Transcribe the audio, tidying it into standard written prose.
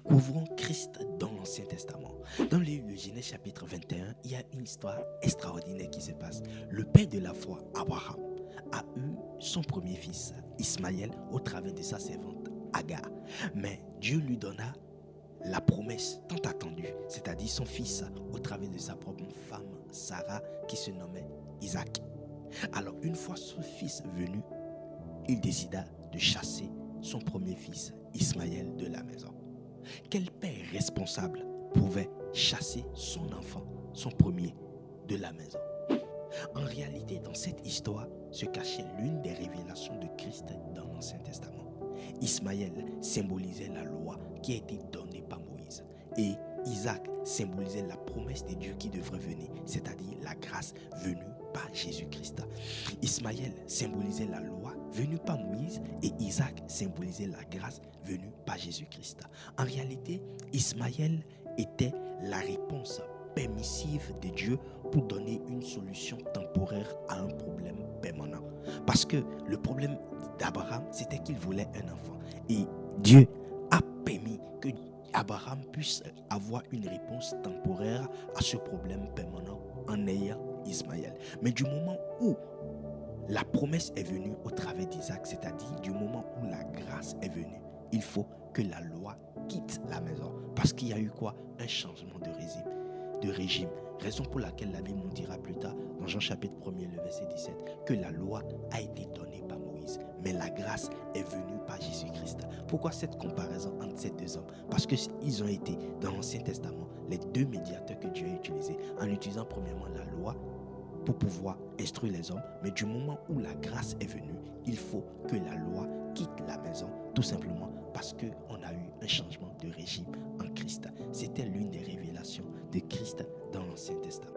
Découvrons Christ dans l'Ancien Testament. Dans le livre de Genèse chapitre 21, il y a une histoire extraordinaire qui se passe. Le père de la foi, Abraham, a eu son premier fils, Ismaël, au travers de sa servante Agar. Mais Dieu lui donna la promesse tant attendue, c'est-à-dire son fils, au travers de sa propre femme, Sarah, qui se nommait Isaac. Alors, une fois son fils venu, il décida de chasser son premier fils, Ismaël, de la maison. Quel père responsable pouvait chasser son enfant, son premier, de la maison? En réalité, dans cette histoire se cachait l'une des révélations de Christ dans l'Ancien Testament. Ismaël symbolisait la loi qui a été donnée par Moïse et Isaac symbolisait la promesse de Dieu qui devrait venir, c'est-à-dire la grâce venue par Jésus-Christ. Ismaël symbolisait la loi venue par Moïse et Isaac symbolisait la grâce venue par Jésus-Christ. En réalité, Ismaël était la réponse permissive de Dieu pour donner une solution temporaire à un problème permanent. Parce que le problème d'Abraham, c'était qu'il voulait un enfant. Et Dieu a permis que Abraham puisse avoir une réponse temporaire à ce problème permanent en ayant Ismaël. Mais du moment où la promesse est venue au travers d'Isaac, c'est-à-dire du moment où la grâce est venue, il faut que la loi quitte la maison. Parce qu'il y a eu quoi? Un changement de régime. Raison pour laquelle la Bible nous dira plus tard, dans Jean chapitre 1er, le verset 17, que la loi a été donnée par Moïse, mais la grâce est venue par Jésus-Christ. Pourquoi cette comparaison entre ces deux hommes? Parce qu'ils ont été, dans l'Ancien Testament, les deux médiateurs que Dieu a utilisés, en utilisant premièrement la loi pour pouvoir instruire les hommes, mais du moment où la grâce est venue, il faut que la loi quitte la maison, tout simplement parce qu'on a eu un changement de régime en Christ. C'était l'une des révélations de Christ dans l'Ancien Testament.